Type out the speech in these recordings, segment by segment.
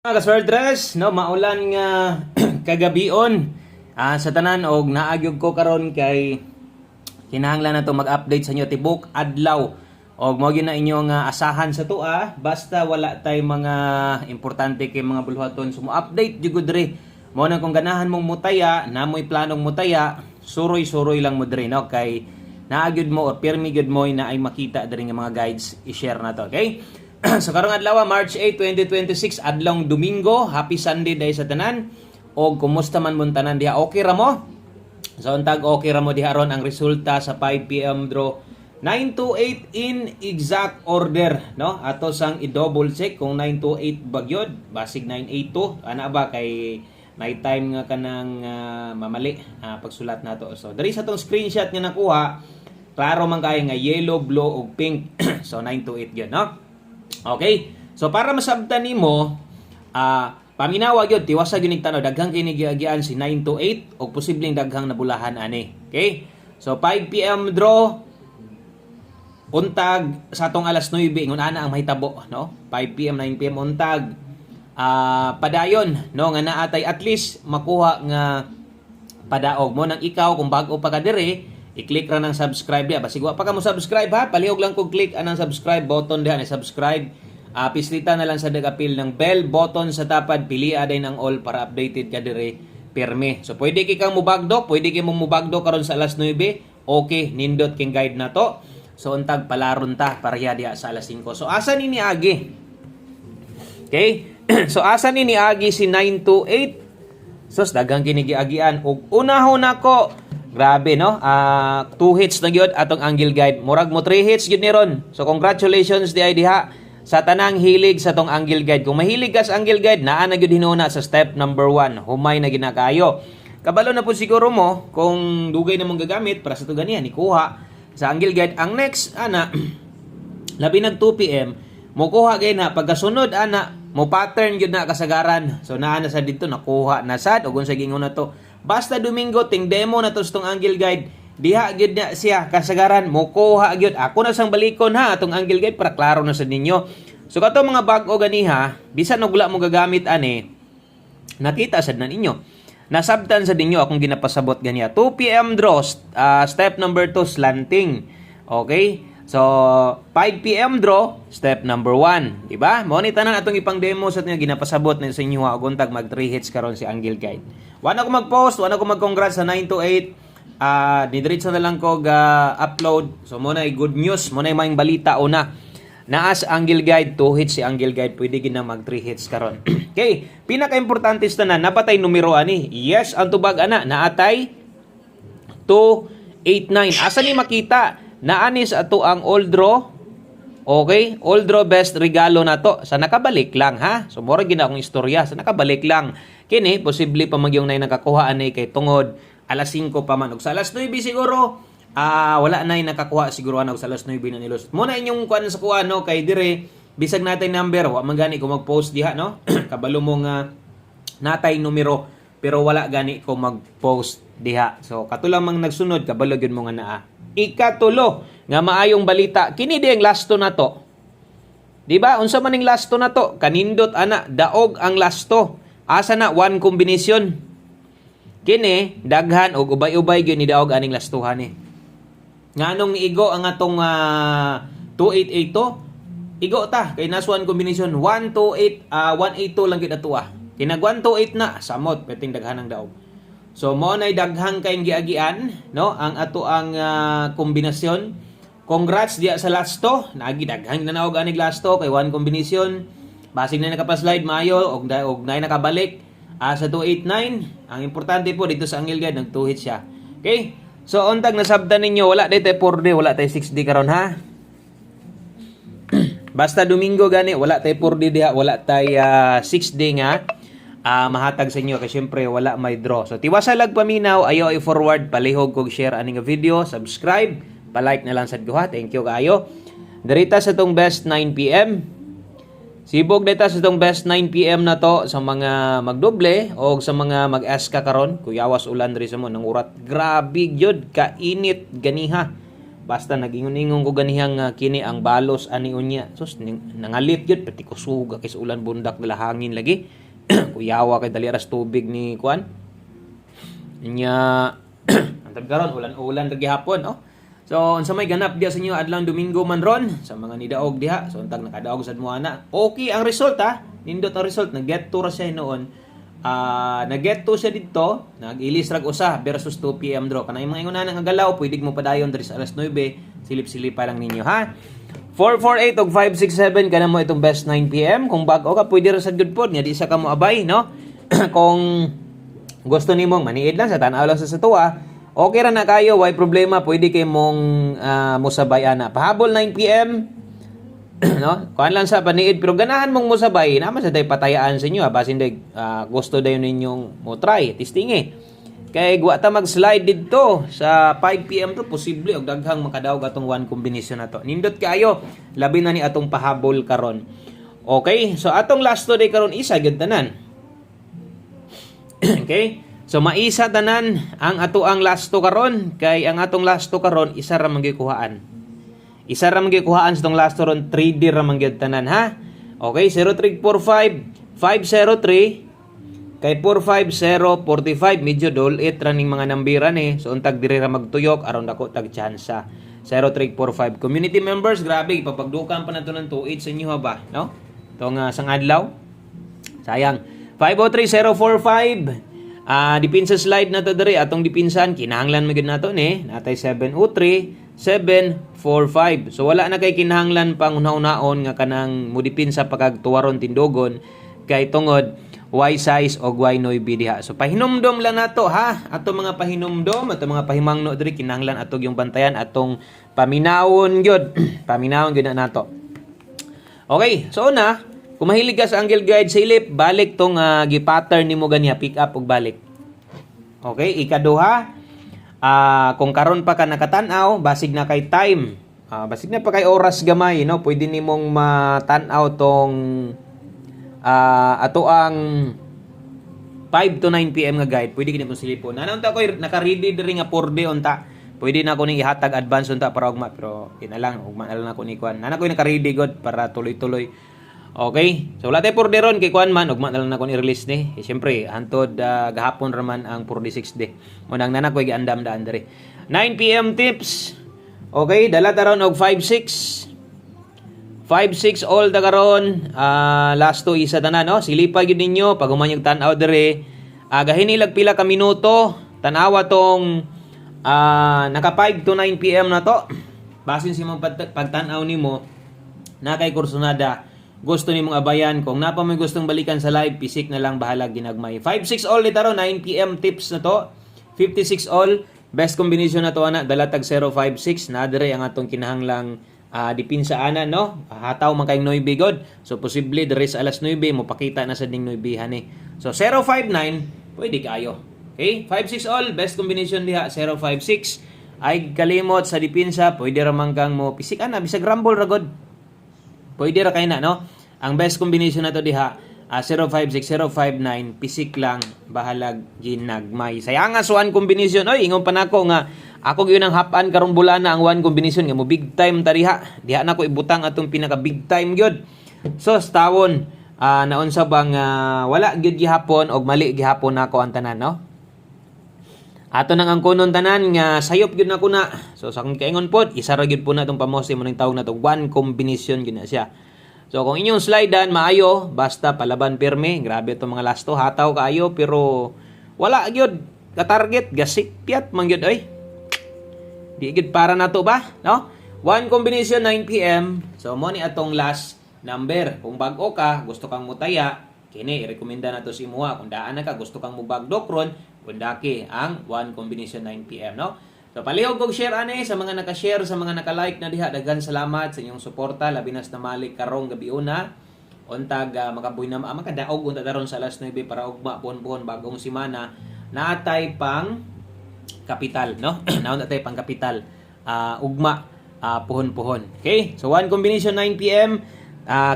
Kaswerdres, no, maulan nga kagabion sa tanan og naagyog ko karon kay kinahanglan na to mag-update sa inyo tibok adlaw og mo gyud na inyong asahan sa tuwa basta wala tay mga importante kay mga bulhaton so mo update jud dre mo na kung ganahan mong mutaya namoy planong mutaya suroy-suroy lang mo dre no kay naagyod mo or pirmi gyud mo na ay makita dre nga mga guides i-share na to, okay? So karong adlaw March 8, 2026 adlong Domingo, happy Sunday day sa tanan. Og kumusta man mun tanan diha? Okay ra mo? So untag okay ra mo diha ron ang resulta sa 5 PM draw 928 in exact order, no? Ato sang i-double check kung 928 bagyod, basig 982 ana ba kay may time nga kanang mamali pagsulat nato. So diri sa tong screenshot nga nakuha, klaro man kay nga yellow, blue ug pink. So 928 gyud, no? Okay, so para masabtan nimo, paminawa gyud tiwasa gyud tanaw daghang kini giagian si 928 og posibleng daghang nabulahan ani. Okay? So 5 PM draw untag sa atong alas 9 ingon ana ang mahitabo, no? 5 PM 9 PM untag padayon, no, nga naatay at least makuha nga padaog mo nang ikaw kung bag-o pa ka dire i-click ra ng subscribe diha. Basig wa pa ka mo subscribe ha, palihog lang kog click anang subscribe button diha ni subscribe. Pislita na lang sa nagapil ng bell button sa tapad, pili aday ng all para updated ka dire pirmi. So pwede kang mubagdo, pwede kay mo mubagdo karon sa alas 9. Okay, nindot king guide na to. So untag palaron ta pareha diha sa alas 5. So asa ni Agi? Okay? So asa ni Agi si 928? So daghang kini giagian og unahon nako. Grabe, no? 2 hits na gyud atong angle guide. Murag mo 3 hits gyud ni ron. So congratulations di ay diha sa tanang hilig sa tong angle guide. Kung mahilig ka sa angle guide, naa na gyud hinuna sa step number 1. Humay na ginakayo. Kabalo na po siguro mo kung dugay na mong gagamit para sa to ganihan ikuha sa angle guide. Ang next ana labi nag 2 PM mo kuha gay na pagkasunod ana mo pattern gyud na kasagaran. So naa na sa dito nakuha na sad og unsa gingon na to. Basta Domingo ting demo na to sa tong angle guide. Diha gyud na siya kasagaran mo kuha gyud. Ako na sang balikon ha atong angle guide para klaro na sa ninyo. So kato mga bag-o ganiha, bisan og wala mo gagamit ani, nakita sad na ninyo. Nasabtan sa ninyo akong ginapasabot ganiya. 2 PM draw, step number 2 slanting. Okay? So 5 PM draw, step number 1, di ba? Mao ni tanan atong ipang demo sa tinyo ginapasabot na sa inyo og untag mag 3 hits karon si angle guide. Wala ko mag-post, wala ko mag-congrats sa 928. Didiretso na lang ko upload. So muna ay good news, muna ay maing balita una. Naas angle guide 2 hits si angle guide, pwede gid na mag 3 hits karon. Okay, pinaka-importante sa tanan, napatay numero ani. Yes, ang tubag ana naatay 289. Asa ni makita? Naanis ato ang old draw. Okay, old draw best regalo na to. Sa nakabalik lang ha. So mura gina akong istorya, sa nakabalik lang. Kini posible pa magyong nay nakakuha ani kay tungod alas 5 pa man ug sa alas 9 siguro wala nay nakakuha siguro og sa alas 9 na nilos. Mo na inyong kuan sa kuha no kay dire bisag natay number wa man gani ko mag-post diha no. Kabalo mo nga natay numero pero wala gani ko mag-post diha. So katulang mang nagsunod kabalo gyud mo nga naa. Ikatulo nga maayong balita kini di ang lasto na to. Di ba? Unsa man ning lasto na to? Kanindot ana daog ang lasto. Asa na one combination. Kini daghan og ubay-ubay gyud ni daog aning lastuhan ni. Nganong igo ang atong 2882? Igo ta kay nas one combination 128 182 lang gyud ato Kinag 128 na samot peting daghan ang daog. So mo nay daghang kayong giagian, no? Ang ato ang kombinasyon. Congrats diya sa lasto. Naagi daghang nanaog aning lasto kay one combination. Basig na nakapaslide maayo og nay nakabalik sa 289. Ang importante po dito sa angle guide nag 2 hits siya. Okay? So untag nasabtan ninyo wala day 4D, wala tay 6D karon ha. Basta Domingo gani wala tay 4D diha, wala tay 6D nga. Mahatag sa inyo kasi syempre wala may draw. So tiwasa lag paminaw, ayo i-forward, palihog kog share aning video, subscribe, pa-like na lang sad ko ha. Thank you kaayo. Dirita sa tong best 9 PM. Sibog data sa itong best 9 PM na to sa mga magdoble o sa mga mag-ask ka karon. Kuyawas ulan rin sa mo ng urat. Grabe gyud kainit ganiha. basta nagingon-ingon ko ganihang kini ang balos ani unya. Sus nangalit gyud pati kusuga kay sa ulan bundak dala hangin lagi. Kuyawa kay dali aras tubig ni kuan. Nya antad karon ulan-ulan lagi hapon, oh. So unsa may ganap diha sa inyo adlaw Domingo man ron sa mga nidaog diha. So untag nakadaog sad mo ana. Okay ang result ha. Nindot ang result, nag-get to ra siya noon. Nag-get to siya dito, nag-ilis rag usa versus 2 PM draw. Kanang mga inguna nga galaw, pwede mo padayon diri sa alas 9, silip-silip pa lang ninyo ha. 448 og 567 kana mo itong best 9 PM. Kung bag-o ka pwede ra sad good pod nga di sa ka mo abay, no? Kung gusto nimong maniid lang sa tan-aw lang sa tuwa, okay ra na kayo, why problema, pwede kay mong musabay ana. Pahabol 9 PM no? Kuan lang sa paniid pero ganahan mong musabay naman sa day patayaan sa inyo basin day gusto dayon ninyong mo try testing kay guwa ta mag-slide didto sa 5 PM to posible og daghang makadaog atong one combination nato nindot kaayo labi na ni atong pahabol karon. Okay, so atong last day karon isa gyud tanan. Okay, so maisa tanan ang ato ang last karon kay ang atong last karon isa ra man gikuhaan. Isa ra man gyud kuhaan sa tong last ron 3D ra man gyud tanan ha. Okay, 0345 503 kay 45045 medyo dolit ra ning mga nambiran so untag diri ra magtuyok aron dako tag tsansa. 0345 community members grabe ipapagdukan pa nato ng 28 sa inyo ba no? Tong sang adlaw. Sayang 503045 dipinsa slide na to diri atong dipinsan kinahanglan magid nato ni natay 703 745. So wala na kay kinahanglan pang una-unaon nga kanang mudipin sa pagagtuwaron tindogon kay tungod Y size o Y noibi diha. So pahinumdom lang nato ha. Ato mga pahinumdom, ato mga pahimangno diri kinahanglan atog yung bantayan atong paminawon gyud. Paminawon gyud na nato. Okay, so una, kung mahilig ka sa angle guide sa ilip, balik tong gi-pattern nimo ganiya, pick up ug balik. Okay, ikaduha, kung karon pa ka nakatan-aw, basig na kay time. Basig na pa kay oras gamay, no? Pwede nimong matan-aw tong ato ang 5 to 9 PM nga guide. Pwede kini pong silipon. Unta ko naka-ready diri nga 4D unta. Pwede na ko ning ihatag advance unta para ugma pero ina lang ugma na lang ako ni kuan. Nana ko naka-ready god para tuloy-tuloy. Okay. So wala tay 4D ron kay kuan man ugma na lang ako ni-release ni. Syempre hantod gahapon ra man ang 4D 6D. Munang nana ko giandam daan diri. 9 PM tips. Okay, dala taron og 5-6. 5-6 all da karon. Last two isa tanan no. Silipay gyud ninyo pag humanyog tan-aw diri. Gahinilag pila ka minuto. Tan-awa tong naka 5 to 9 PM na to. Basin si mong pagtan-aw nimo na kay kursonada. Gusto nimong abayan kung napa may gustong balikan sa live pisik na lang bahala ginagmay. 5-6 all dito 9 PM tips na to. 56 all best combination na to ana dalatag 056 na dire ang atong kinahanglang dipinsa ana no. Hataw man kayong Noy Bigod. So posible dire sa alas 9 mo pakita na sa ding Noy Bihan So 059 pwede kayo. Okay? 5-6 all best combination diha 056 ay kalimot sa dipinsa pwede ra man kang mo pisik ana bisag rumble ra god. Pwede ra kay na no. Ang best combination na to diha 056 059 pisik lang bahalag ginagmay. Sayang nga so one combination oy ingon pa nako nga ako gyud ang hapan karong bulan na ang one combination nga mo big time tariha. Diha na ko ibutang atong pinaka big time gyud. So tawon naon sa bang wala gyud gihapon og mali gihapon nako ang tanan no. Ato nang ang kunon tanan nga sayop gyud na ko na. So sa akong kaingon pod isa ra gyud po na tong pamose mo ning tawag na to one combination gyud na siya. So kung inyong slidean maayo basta palaban pirme. Grabe itong mga last to hataw kaayo pero wala gyud ka target gasik piat man gyud oy. Di gid para na to ba no? One combination 9 PM. So mo ni atong last number. Kung bag-o ka gusto kang mutaya kini i-rekomenda na to si imuha. Kung daan na ka gusto kang mubagdok ron kundaki ang one combination 9 PM no. So palihog og share ani sa mga naka-share sa mga naka-like na diha daghan salamat sa inyong suporta labi na sa malik karong gabi una untag makabuy na makadaog unta daron sa alas 9 para ugma puhon-puhon bagong semana natay pang kapital no. Naon natay pang kapital ugma puhon-puhon. Okay? So one combination 9 PM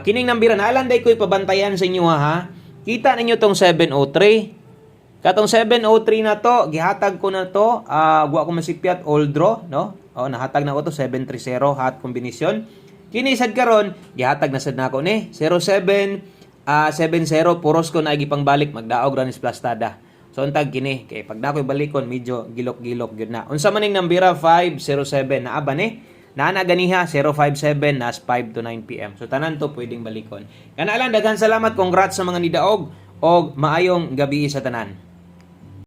kining nambiran alanday ko'y pabantayan sa inyo ha. Kita ninyo tong 703 Katong 703 na to, gihatag ko na to, wa ko masipyat all draw, no? O nahatag na ko to 730 hot kombinasyon. Kini sad karon, gihatag na sad nako ni 0770 puros ko na gipangbalik magdaog ra ni plastada. So untag kini kay pag nakoy balikon medyo gilok-gilok gyud na. Unsa man ning nambira 507 na aba ni? Naana ganiha 057 nas 5 to 9 PM. So tanan to pwedeng balikon. Kana lang daghan salamat, congrats sa mga nidaog og maayong gabi sa tanan.